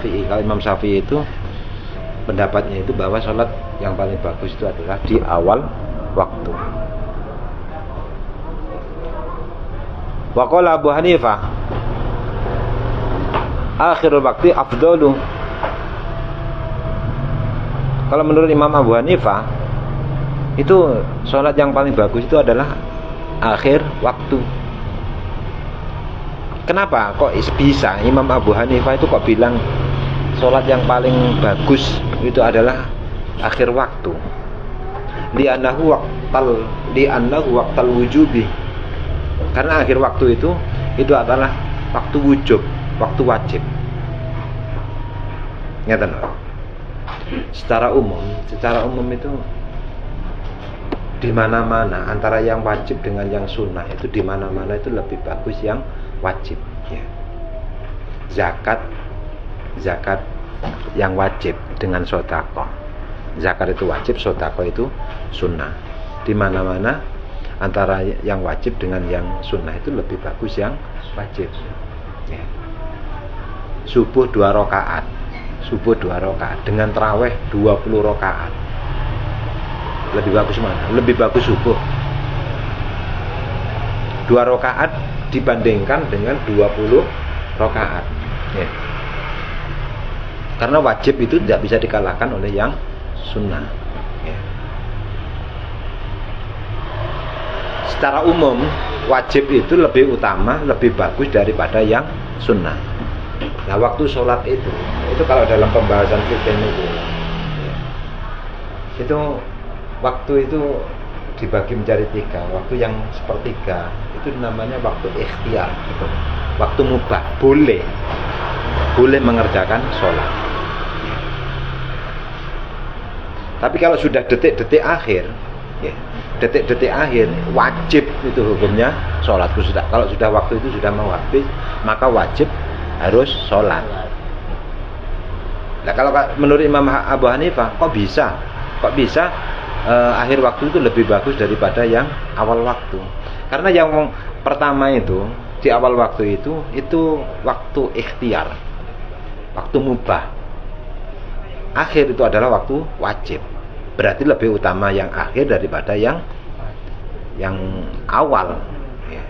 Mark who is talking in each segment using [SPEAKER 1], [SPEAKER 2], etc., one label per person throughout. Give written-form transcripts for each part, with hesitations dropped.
[SPEAKER 1] Kalau Imam Syafi'i itu pendapatnya itu bahwa sholat yang paling bagus itu adalah di awal waktu. Wa qala Abu Hanifah akhirul waktu afdalu. Kalau menurut Imam Abu Hanifah itu sholat yang paling bagus itu adalah akhir waktu. Kenapa kok bisa Imam Abu Hanifah itu kok bilang sholat yang paling bagus itu adalah akhir waktu? Li'annahu waqtal wujubi. Karena akhir waktu itu adalah waktu wujub, waktu wajib. Ngeten. Secara umum itu di mana-mana antara yang wajib dengan yang sunnah itu di mana-mana itu lebih bagus yang wajib. Ya. Zakat yang wajib dengan sedekah. Zakat itu wajib, sedekah itu sunnah. Di mana-mana antara yang wajib dengan yang sunnah itu lebih bagus yang wajib. Ya. Subuh 2 rakaat dengan tarawih 20 rakaat. Lebih bagus mana? Lebih bagus subuh 2 rakaat dibandingkan dengan 20 rakaat. Ya. Karena wajib itu tidak bisa dikalahkan oleh yang sunnah. Ya. Secara umum wajib itu lebih utama, lebih bagus daripada yang sunnah. Nah, waktu sholat itu kalau dalam pembahasan fikih itu, ya, itu waktu itu dibagi menjadi 3. Waktu yang sepertiga itu namanya waktu ikhtiar, gitu. Waktu mubah, boleh mengerjakan sholat. Tapi kalau sudah detik-detik akhir, ya, detik-detik akhir wajib itu hukumnya sholat. Kalau sudah waktu itu sudah mau habis, maka wajib harus sholat. Nah, kalau menurut Imam Abu Hanifah kok bisa akhir waktu itu lebih bagus daripada yang awal waktu? Karena yang pertama itu di awal waktu itu waktu ikhtiar, waktu mubah. Akhir itu adalah waktu wajib. Berarti lebih utama yang akhir daripada yang awal. Ya.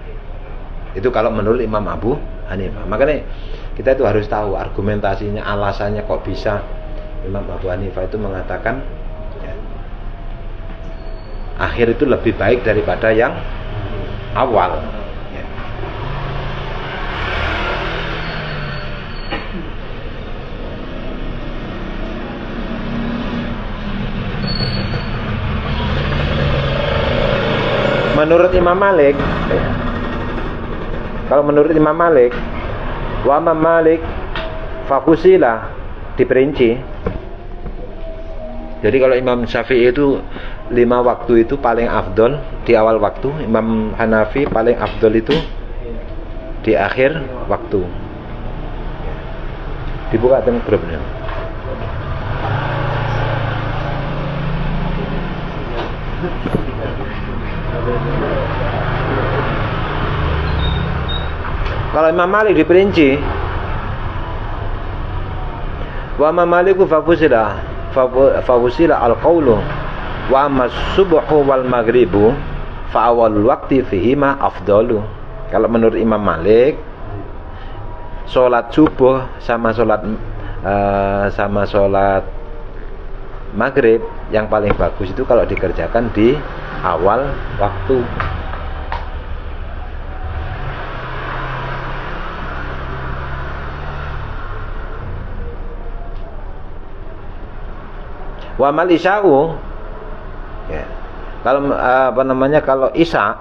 [SPEAKER 1] Itu kalau menurut Imam Abu Hanifah. Makanya kita itu harus tahu argumentasinya, alasannya kok bisa Imam Abu Hanifah itu mengatakan ya, akhir itu lebih baik daripada yang awal. Ya. Menurut Imam Malik, kalau menurut Imam Malik, wa Imam Malik fafusila diperinci. Jadi kalau Imam Syafi'i itu 5 waktu itu paling afdol di awal waktu, Imam Hanafi paling afdol itu di akhir waktu. Dibuka dengan grupnya. Kalau Imam Malik diperinci, wa Imam Maliku fafusila al-qawlu wa amma subuhu wal maghribu fa awal waqti fihima afdalu. Kalau menurut Imam Malik, sholat subuh sama sholat maghrib yang paling bagus itu kalau dikerjakan di awal waktu. Wa mal isya'u, ya. Kalau isya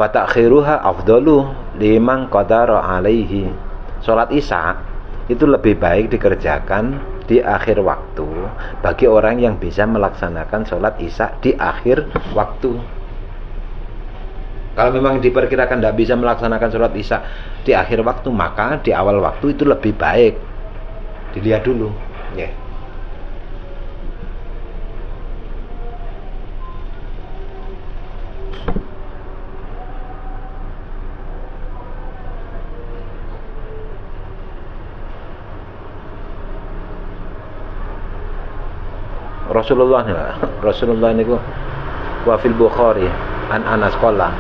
[SPEAKER 1] fatakhiruha afdalu liman qadara alaihi. Salat isya itu lebih baik dikerjakan di akhir waktu bagi orang yang bisa melaksanakan salat isya di akhir waktu. Kalau memang diperkirakan tidak bisa melaksanakan salat isya di akhir waktu, maka di awal waktu itu lebih baik. Dilihat dulu, ya. Rasulullah niku wa fil Bukhari an Anas qala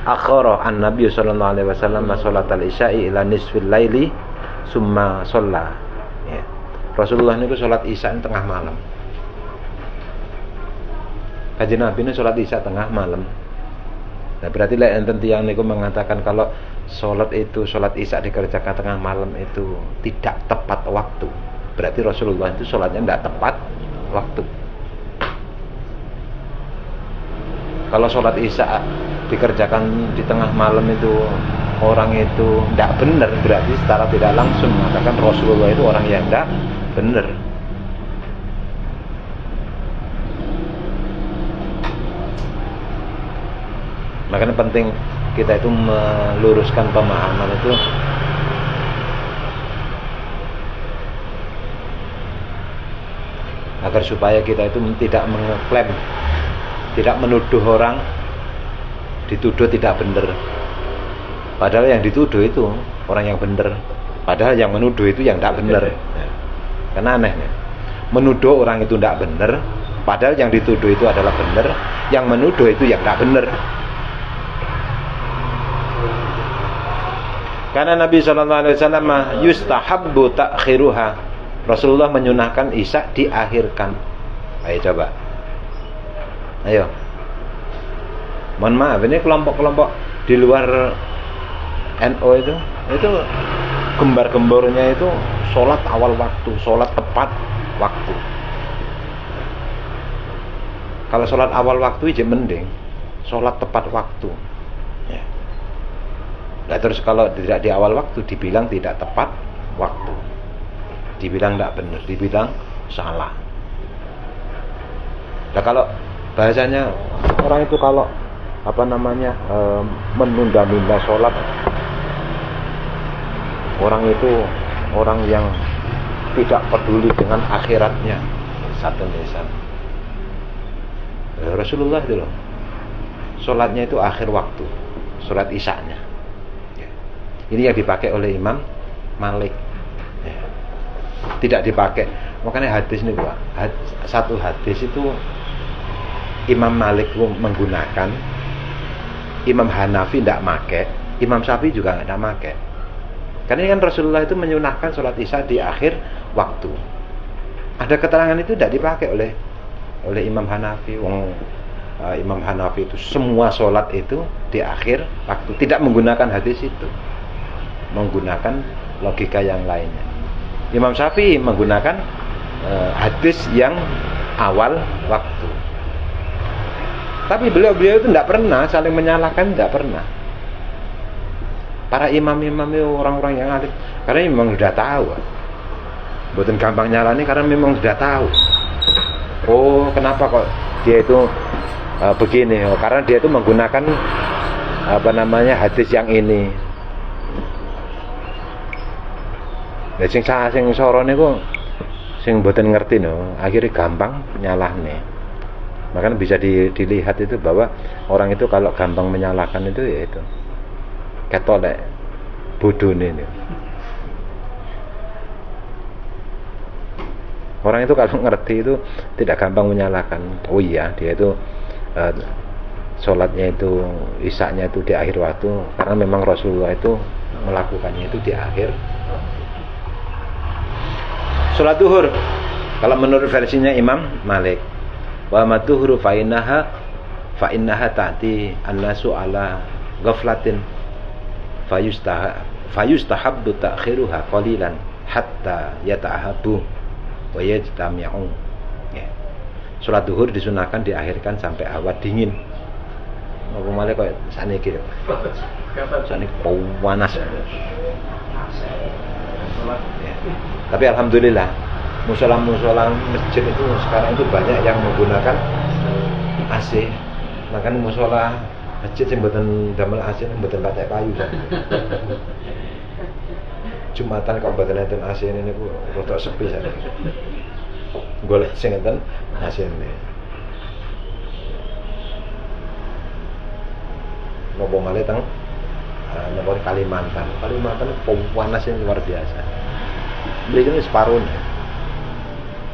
[SPEAKER 1] akhara an Nabi sallallahu alaihi wasallam salatal isya'i ila nisfil laili summa shalla. Ya. Rasulullah niku salat isya tengah malam. Kanjeng Nabi ini salat isya tengah malam. Nah, berarti lek enten tiyang niku mengatakan kalau salat isya dikerjakan tengah malam itu tidak tepat waktu. Berarti Rasulullah itu salatnya tidak tepat waktu. Kalau salat isya dikerjakan di tengah malam itu orang itu tidak benar, berarti secara tidak langsung mengatakan Rasulullah itu orang yang tidak benar. Makanya penting kita itu meluruskan pemahaman itu agar supaya kita itu tidak mengklaim, tidak menuduh orang, dituduh tidak benar. Padahal yang dituduh itu orang yang benar. Padahal yang menuduh itu yang tidak benar. Karena aneh nih. Menuduh orang itu tidak benar, padahal yang dituduh itu adalah benar, yang menuduh itu yang tidak benar. Karena Nabi SAW yustahabbu ta'khiruha. Rasulullah menyunahkan isya diakhirkan. Ayo coba. Ayo. Mohon maaf, ini kelompok-kelompok di luar NO itu gembar-gembornya itu sholat awal waktu, sholat tepat waktu. Kalau sholat awal waktu aja mending, sholat tepat waktu. Ya. Nah, terus kalau tidak di awal waktu dibilang tidak tepat waktu, dibilang tidak benar, dibilang salah. Nah, kalau bahasanya orang itu kalau menunda-nunda sholat, orang itu orang yang tidak peduli dengan akhiratnya. Satu lisan. Rasulullah itu loh, sholatnya itu akhir waktu, sholat isya'nya. Ini yang dipakai oleh Imam Malik. Tidak dipakai. Makanya hadis ini Pak, satu hadis itu Imam Malik menggunakan, Imam Hanafi tidak pakai, Imam Syafi'i juga tidak pakai. Karena ini kan Rasulullah itu menyunahkan sholat isya di akhir waktu. Ada keterangan itu tidak dipakai oleh Imam Hanafi. Imam Hanafi itu semua sholat itu di akhir waktu, tidak menggunakan hadis itu, menggunakan logika yang lainnya. Imam Syafi'i menggunakan hadis yang awal waktu. Tapi beliau itu tidak pernah saling menyalahkan, tidak pernah. Para imam-imam itu orang-orang yang alim, karena memang sudah tahu. Bukan gampang nyalani karena memang sudah tahu. Oh, kenapa kok dia itu begini? Oh, karena dia itu menggunakan hadis yang ini. Lah sing soro niku sing mboten ngerti no, akhirnya gampang nyalahne. Makanya bisa dilihat itu bahwa orang itu kalau gampang menyalahkan itu ya itu ketolek bodone ini. Orang itu kalau ngerti itu tidak gampang menyalahkan. Oh iya, dia itu sholatnya itu isya'nya itu di akhir waktu karena memang Rasulullah itu melakukannya itu di akhir. Sholat duhur kalau menurut versinya Imam Malik, wa matuhuru fa innaha ta'ti an-nasu ala ghaflatin fayustahabbu ta'khiruha qalilan hatta yata'ahabu wa yajtami'u. Ya. Sholat duhur disunahkan diakhirkan sampai hawa dingin. Apa malah kok saniki lho. Saniki panas. Ya. Tapi alhamdulillah musola-musola masjid itu sekarang itu banyak yang menggunakan AC. Makanya musola masjid yang mboten damel AC mboten pakai kayu. Jumatan kok mboten enten AC ini niku rada sepi sakit. Golek sing enten AC ini. Nopo malih teng nopo Kalimantan. Kalimantan panas yang luar biasa. Beliau ini separuh.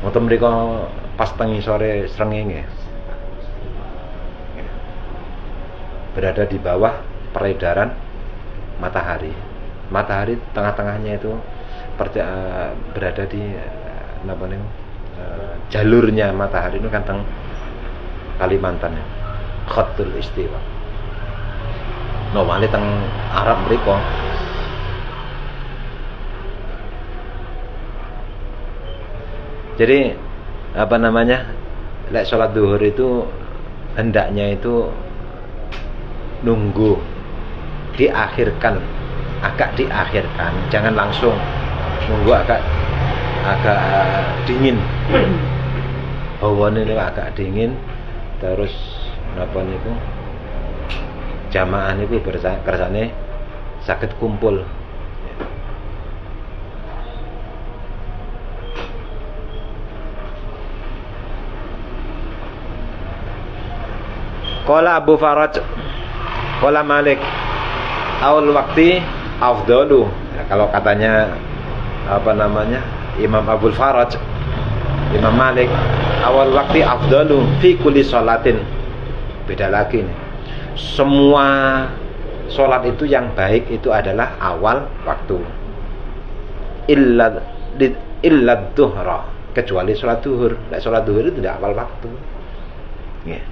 [SPEAKER 1] Wonten mriko pas tengi sore srengenge. Berada di bawah peredaran matahari. Matahari tengah-tengahnya itu berada di jalurnya matahari itu kan teng Kalimantan ya. Khatul Istiwa. Wali teng Arab mriko. Jadi lek sholat duhur itu hendaknya itu nunggu, diakhirkan, agak diakhirkan, jangan langsung nunggu agak dingin. Hawane niku agak dingin, terus napa niku jamaah niku kersane saged kumpul. Qala Abu Faraj, qala Malik, awal waktu afdalu. Nah, kalau katanya Imam Abu Faraj, Imam Malik, awal waktu afdalu fi kulli sholatin. Beda lagi nih. Semua sholat itu yang baik itu adalah awal waktu. Illa duhra, kecuali sholat duhur. Nah, sholat duhur itu tidak awal waktu. Yeah.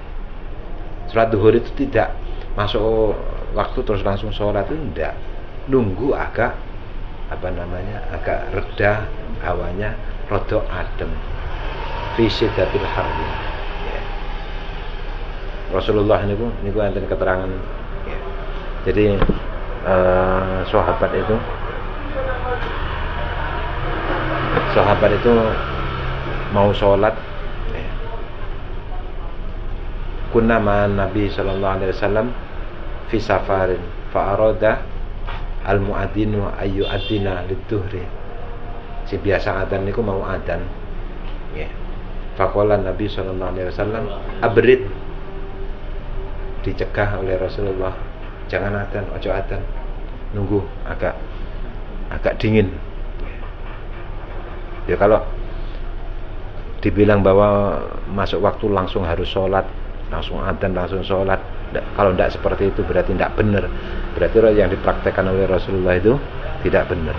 [SPEAKER 1] Sholat duhur itu tidak masuk waktu terus langsung sholat, itu tidak, nunggu agak agak reda hawanya, rodok adem fi syiddatil harri. Rasulullah niku enten keterangan ya. Jadi sahabat itu mau sholat ya. Kunna ma'an Nabi sallallahu alaihi wasallam fi safarin fa arada al muadzinu ayu adina lidzuhri. Si biasa adzan niku mau adzan ya. Faqala Nabi sallallahu alaihi wasallam abrid, dicegah oleh Rasulullah, jangan adzan, ojo adzan, nunggu agak dingin. Ya kalau dibilang bahwa masuk waktu langsung harus sholat, langsung adzan, langsung sholat, kalau tidak seperti itu berarti tidak benar. Berarti yang dipraktekkan oleh Rasulullah itu tidak benar.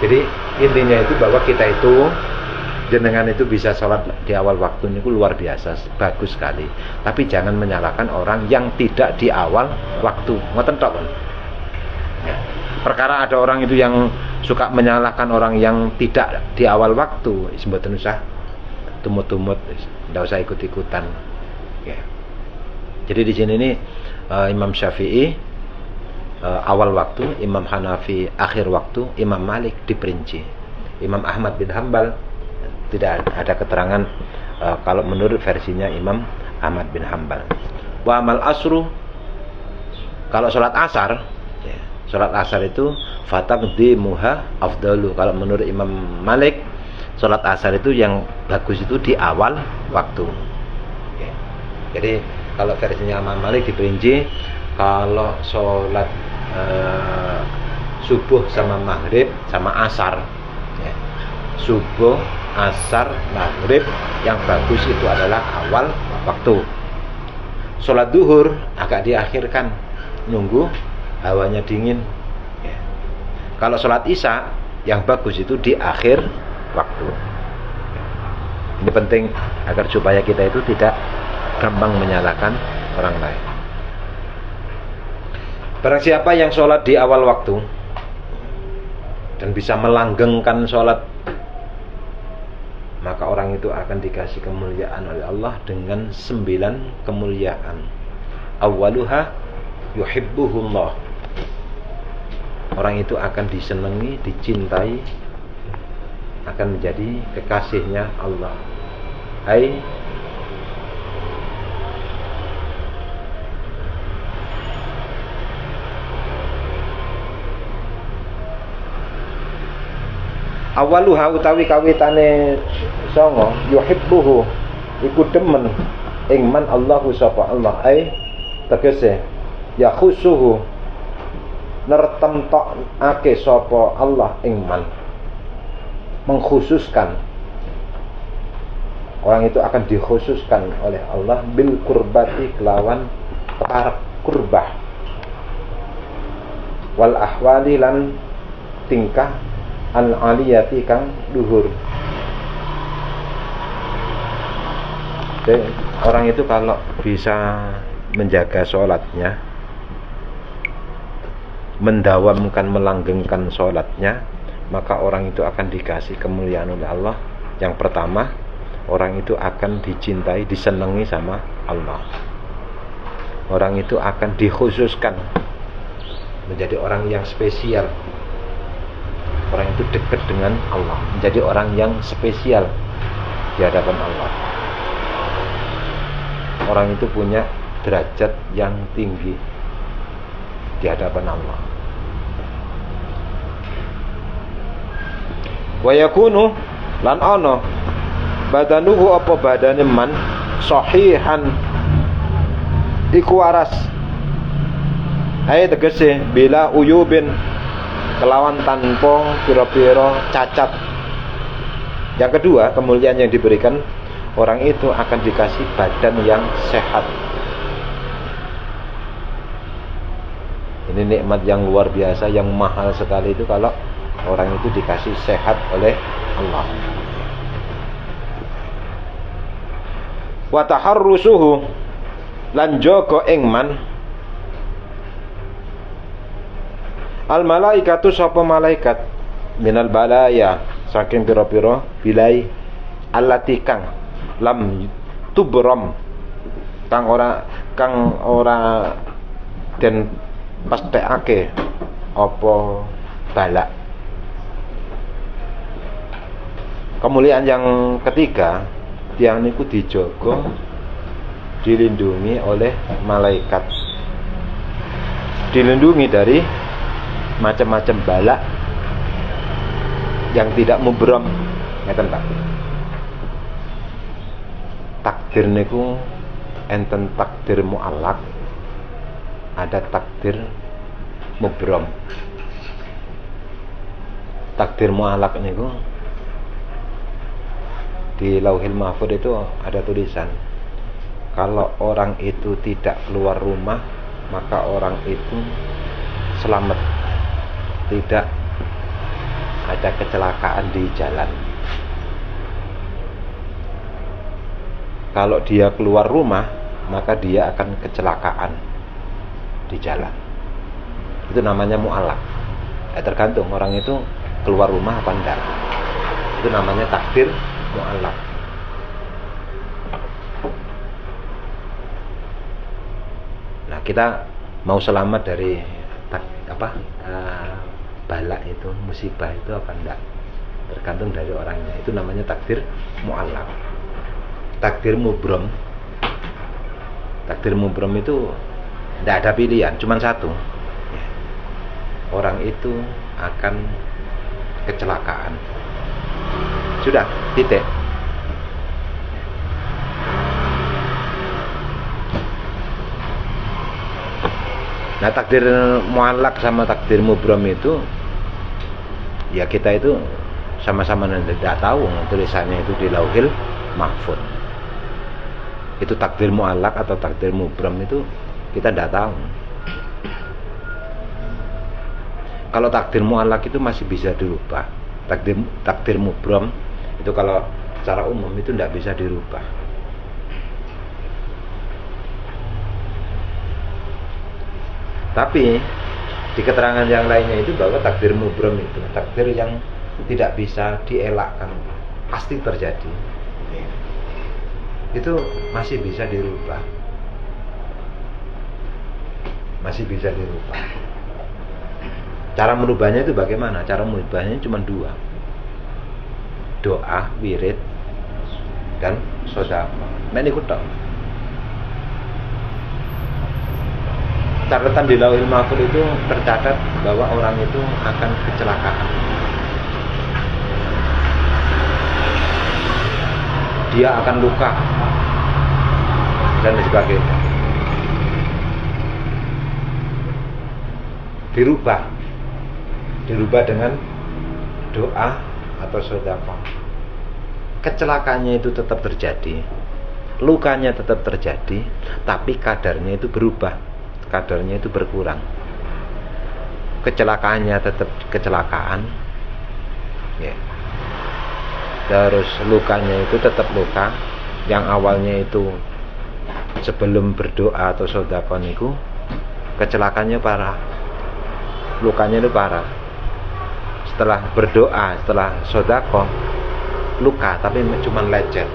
[SPEAKER 1] Jadi intinya itu bahwa kita itu jenengan itu bisa sholat di awal waktu ini luar biasa, bagus sekali. Tapi jangan menyalahkan orang yang tidak di awal waktu. Ngoten tok. Ya. Perkara ada orang itu yang suka menyalahkan orang yang tidak di awal waktu, mboten usah tumut-tumut, tidak usah ikut-ikutan. Ya. Jadi di sini ini Imam Syafi'i awal waktu, Imam Hanafi akhir waktu, Imam Malik diperinci. Imam Ahmad bin Hambal tidak ada keterangan kalau menurut versinya Imam Ahmad bin Hambal. Wa amal asru, kalau sholat asar ya, sholat asar itu fataqdimuha afdalu. Kalau menurut Imam Malik, sholat asar itu yang bagus itu di awal waktu ya. Jadi kalau versinya Imam Malik diperinci, kalau sholat subuh sama maghrib sama asar ya, subuh, asar, maghrib yang bagus itu adalah awal waktu. Sholat duhur agak diakhirkan, nunggu hawanya dingin ya. Kalau sholat isya yang bagus itu di akhir waktu ya. Ini penting agar supaya kita itu tidak gampang menyalahkan orang lain. Barang siapa yang sholat di awal waktu dan bisa melanggengkan sholat, maka orang itu akan dikasih kemuliaan oleh Allah dengan 9 kemuliaan. Awwaluha yuhibbuhullah, orang itu akan disenangi, dicintai, akan menjadi kekasihnya Allah. Hai awaluha utawi kawitane songo yuhibbuhu iku demen ing man Allahu sapa Allah ai tegese ya khusuhu nertemtokake sapa Allah ing man, mengkhususkan Orang itu akan dikhususkan oleh Allah bil kurbati kelawan keparek kurbah wal ahwali lan tingkah al aliyati kang luhur. Jadi orang itu kalau bisa menjaga sholatnya, mendawamkan, melanggengkan sholatnya, maka orang itu akan dikasih kemuliaan oleh Allah. Yang pertama, orang itu akan dicintai, disenangi sama Allah. Orang itu akan dikhususkan menjadi orang yang spesial. Orang itu dekat dengan Allah, menjadi orang yang spesial di hadapan Allah. Orang itu punya derajat yang tinggi di hadapan Allah. Wa yakunu lan ana badanuhu apa badane man sahihan iku waras. Ae tegese bila uyubin kelawan tanpa pira-pira cacat. Yang kedua, kemuliaan yang diberikan, orang itu akan dikasih badan yang sehat. Ini nikmat yang luar biasa, yang mahal sekali itu kalau orang itu dikasih sehat oleh Allah. Wa taharrusuhu lan jaga ing man al malaikatu sapa malaikat minal balaya saking pira-pira bilai allati kang lam tubram kang ora den pastekake apa balak. Kemuliaan yang ketiga, tiang niku dijaga, dilindungi oleh malaikat, dilindungi dari macam-macam balak yang tidak mubram. Ngeten Pak. Takdir niku enten takdir mu'allaq, ada takdir mubram. Takdir mu'allaq niku di Lauhil Mahfuz itu ada tulisan, kalau orang itu tidak keluar rumah maka orang itu selamat, tidak ada kecelakaan di jalan. Kalau dia keluar rumah maka dia akan kecelakaan di jalan. Itu namanya mu'allaq. Tergantung orang itu keluar rumah apa enggak. Itu namanya takdir mu'allaq. Nah, kita mau selamat dari balak itu, musibah itu apa enggak, tergantung dari orangnya. Itu namanya takdir mu'allaq. Takdir mubram itu enggak ada pilihan, cuma satu. Orang itu akan kecelakaan. Sudah, titik. Nah, takdir mu'allaq sama takdir mubram itu, ya kita itu sama-sama tidak tahu tulisannya itu di Lauhil Mahfuz. Itu takdir mu'allaq atau takdir mubram itu kita tidak tahu. Kalau takdir mu'allaq itu masih bisa dirubah. Takdir mubram itu kalau secara umum itu tidak bisa dirubah. Tapi di keterangan yang lainnya itu bahwa takdir mubram itu takdir yang tidak bisa dielakkan, pasti terjadi. Itu masih bisa dirubah. Masih bisa dirubah. Cara merubahnya itu bagaimana? Cara merubahnya cuma dua. Doa, wirid, dan sedekah. Nah, ini kutok. Catatan di Lauhil Mahfuz itu tercatat bahwa orang itu akan kecelakaan. Dia akan luka dan sebagainya. Dirubah dengan doa atau sedekah. kecelakaannya itu tetap terjadi, lukanya tetap terjadi, tapi kadarnya itu berubah, kadarnya itu berkurang. Kecelakaannya tetap kecelakaan, ya. Terus lukanya itu tetap luka, yang awalnya itu sebelum berdoa atau sedekah niku kecelakaannya parah, lukanya itu parah. Setelah berdoa, setelah sedekah, luka tapi cuma lecet.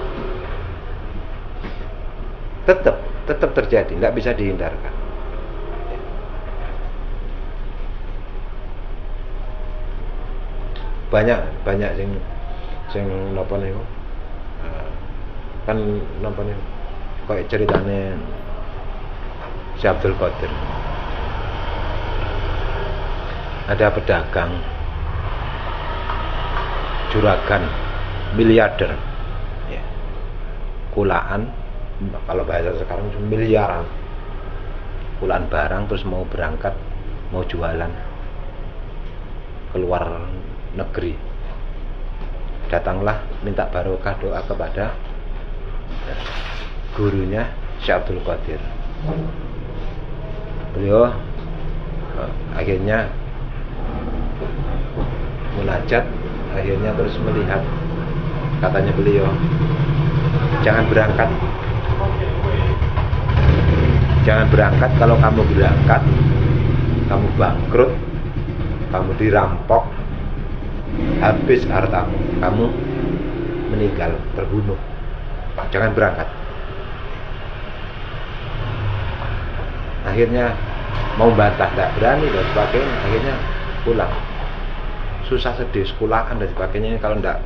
[SPEAKER 1] Tetap terjadi, nggak bisa dihindarkan. Banyak sing napa niku kan napa niku kayak ceritane si Abdul Qadir. Ada pedagang juragan miliarder, ya. Kulaan, kalau bahasa sekarang miliaran, kulaan barang, terus mau berangkat, mau jualan keluar negeri. Datanglah minta barokah, doa kepada gurunya Syekh Abdul Qadir. Beliau akhirnya munajat, akhirnya terus melihat, katanya beliau, jangan berangkat, kalau kamu berangkat kamu bangkrut, kamu dirampok, habis hartamu, kamu meninggal, terbunuh, jangan berangkat. Akhirnya mau bantah, tidak berani dan sebagainya, akhirnya pulang. Susah, sedih, sekolahan dan sebagainya. Kalau tidak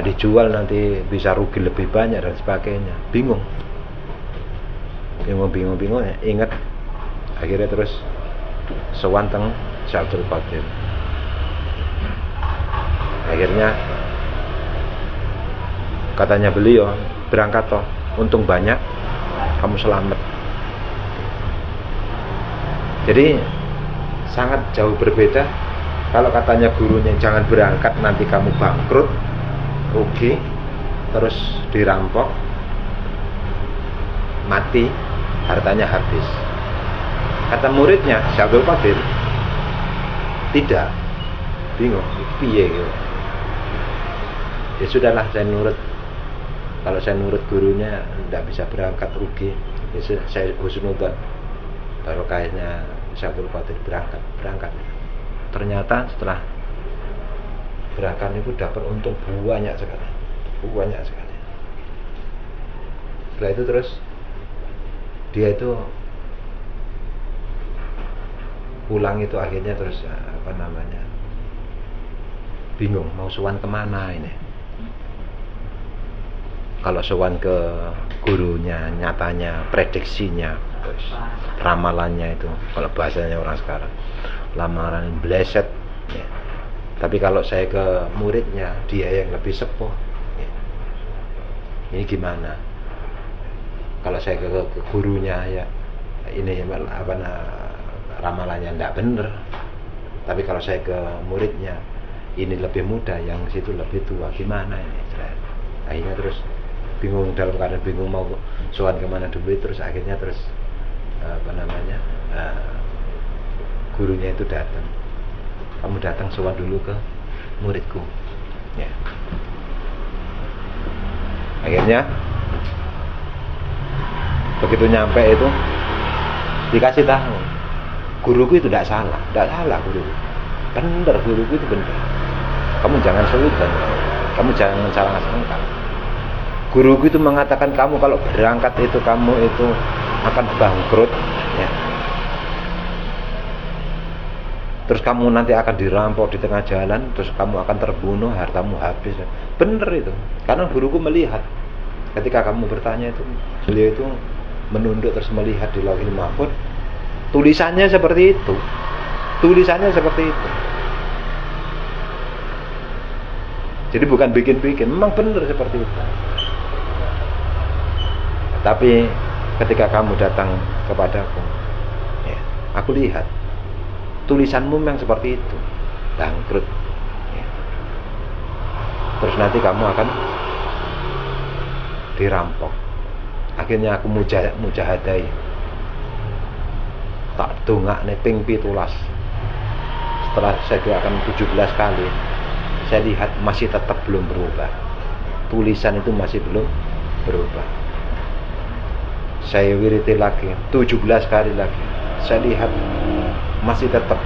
[SPEAKER 1] dijual nanti bisa rugi lebih banyak dan sebagainya. Bingung ya. Ingat, akhirnya terus sowan teng Syekh Abdul Qadir. Akhirnya katanya beliau, berangkat toh, untung banyak, kamu selamat. Jadi sangat jauh berbeda. Kalau katanya gurunya jangan berangkat, nanti kamu bangkrut, rugi, terus dirampok, mati, hartanya habis. Kata muridnya Syekh Abdul Qadir, tidak. Bingung, piye gitu. Ya sudahlah, saya nurut. Kalau saya nurut gurunya, tidak bisa berangkat, rugi. Ya saya husnudzon, barokahnya Syekh Abdul Qadir, berangkat. Ternyata setelah berangkat itu dapat untung banyak sekali. Setelah itu terus dia itu pulang itu akhirnya terus bingung mau sowan kemana ini. Kalau sowan ke gurunya, nyatanya prediksinya, ramalannya itu, kalau bahasanya orang sekarang, lamaran bleset, ya. Tapi kalau saya ke muridnya, dia yang lebih sepuh, ya. Ini gimana? Kalau saya ke gurunya, ya ini ramalannya tidak benar. Tapi kalau saya ke muridnya, ini lebih muda, yang situ lebih tua, gimana ini? Akhirnya terus bingung, dalam keadaan bingung mau sowan kemana dulu. Terus akhirnya terus gurunya itu datang, kamu datang sowan dulu ke muridku, ya. Akhirnya begitu nyampe itu dikasih tahu, guruku itu tidak salah guruku, bener, guruku itu bener. Kamu jangan solutan, kamu jangan salah sangka. Guruku itu mengatakan kamu kalau berangkat itu kamu itu akan bangkrut, ya. Terus kamu nanti akan dirampok di tengah jalan, terus kamu akan terbunuh, hartamu habis. Bener itu, karena guruku melihat ketika kamu bertanya itu, beliau itu menunduk terus melihat di Lauhul Mahfuz, tulisannya seperti itu. Jadi bukan bikin-bikin, memang benar seperti itu. Tapi ketika kamu datang kepadaku, ya, aku lihat tulisanmu memang seperti itu, bangkrut, ya. Terus nanti kamu akan dirampok. Akhirnya aku mujahadai, tak dongakne ping 17. Setelah saya doakan 17 kali, saya lihat masih tetap belum berubah. Tulisan itu masih belum berubah. Saya wiriti lagi 17 kali lagi, saya lihat masih tetap.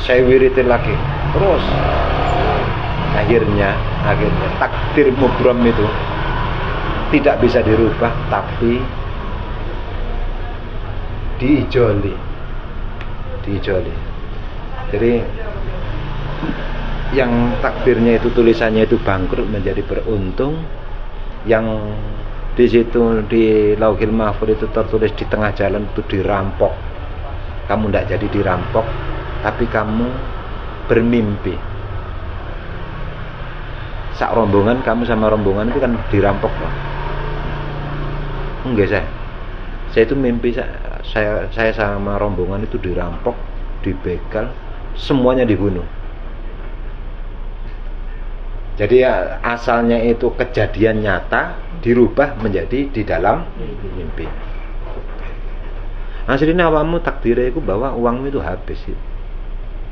[SPEAKER 1] Saya wiriti lagi terus. Akhirnya takdir mubram itu tidak bisa dirubah, tapi diijoli. Jadi yang takdirnya itu tulisannya itu bangkrut menjadi beruntung, yang di situ di Lauhil Mahfuz itu tertulis di tengah jalan itu dirampok. Kamu tidak jadi dirampok, tapi kamu bermimpi. Sak rombongan, kamu sama rombongan itu kan dirampok loh. Enggak, saya itu mimpi, saya sama rombongan itu dirampok, dibegal, semuanya dibunuh. Jadi ya, asalnya itu kejadian nyata dirubah menjadi di dalam mimpi. Aslinya awakmu takdirnya itu bahwa uangmu itu habis,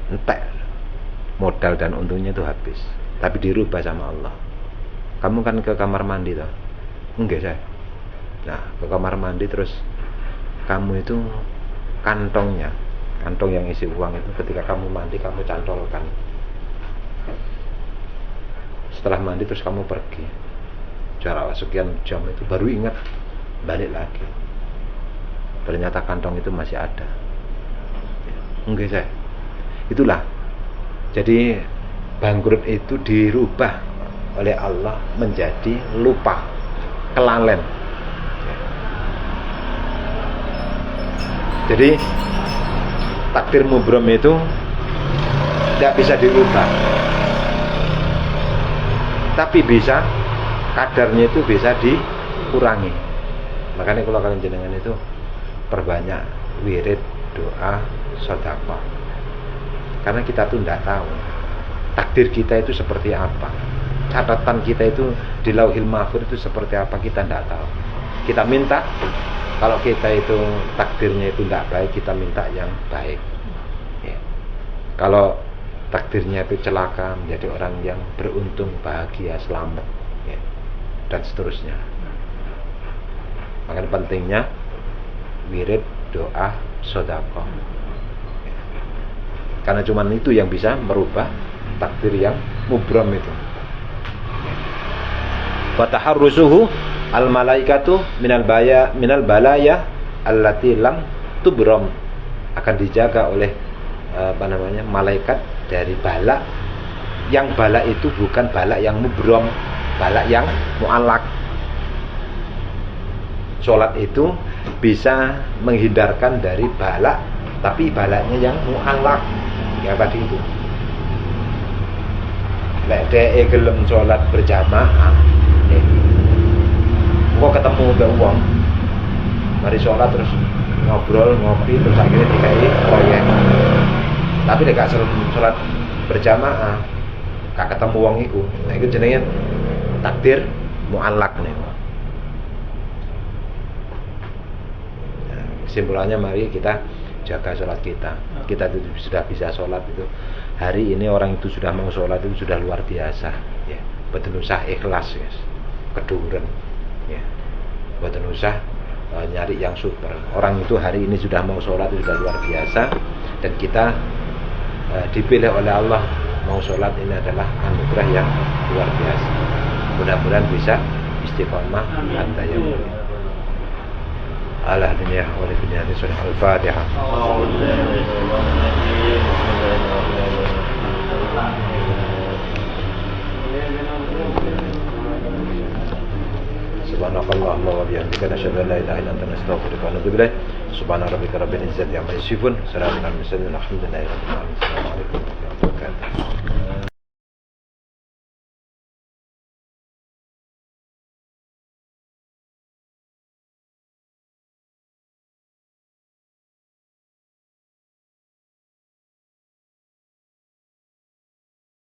[SPEAKER 1] entek, modal dan untungnya itu habis, tapi dirubah sama Allah. Kamu kan ke kamar mandi toh? Enggak, saya. Nah, ke kamar mandi terus kamu itu kantong yang isi uang itu ketika kamu mandi kamu cantolkan. Setelah mandi terus kamu pergi, jarak sekian jam itu baru ingat, balik lagi, ternyata kantong itu masih ada. Enggak, saya. Itulah. Jadi bangkrut itu dirubah oleh Allah menjadi lupa, kelalen. Jadi takdir mubram itu tidak bisa dirubah, tapi bisa kadarnya itu bisa dikurangi. Makanya kalau kalian jenengan itu perbanyak wirid, doa, sedekah. Karena kita tuh tidak tahu takdir kita itu seperti apa, catatan kita itu di Lauhil Mahfuz itu seperti apa, kita tidak tahu. Kita minta, kalau kita itu takdirnya itu tidak baik, kita minta yang baik ya. Kalau takdirnya itu celaka, menjadi orang yang beruntung, bahagia, selamat ya, dan seterusnya. Makanya pentingnya wirid, doa, sedekah ya. Karena cuma itu yang bisa merubah takdir yang mubram itu. Wa taharrusuhu al malaikatu minal balaya allati lam tubram, akan dijaga oleh malaikat dari bala, yang bala itu bukan bala yang mubram, bala yang mu'allak. Sholat itu bisa menghindarkan dari bala, tapi balanya yang mu'allak ya tadi itu. Lek dhek gelem sholat berjamaah, kok ketemu mbak uang, mari sholat terus ngobrol, ngopi, terus akhirnya dikai proyek. Tapi nek gak sholat berjamaah, gak ketemu uang itu, nah itu jenenge takdir mu'allak nih. Nah, kesimpulannya mari kita jaga sholat kita. Kita itu sudah bisa sholat itu. Hari ini orang itu sudah mau sholat itu sudah luar biasa ya. Betul usah ikhlas ya. Keduren ya. Betul usah nyari yang super. Orang itu hari ini sudah mau sholat itu sudah luar biasa, dan kita dipilih oleh Allah mau sholat ini adalah anugerah yang luar biasa. Mudah-mudahan bisa istiqomah hatta yaumul ala dunia wa li dunia surah al-Fatihah. Subhanakallahumma wa bihamdika nasyhadu an la ilaha illa anta nastaghfiruka wa natubu ilaik. Subhana rabbika rabbil izzati amma yasifun, salamun alal mursalin, walhamdulillahi rabbil alamin. Assalamu alaikum warahmatullahi wabarakatuh.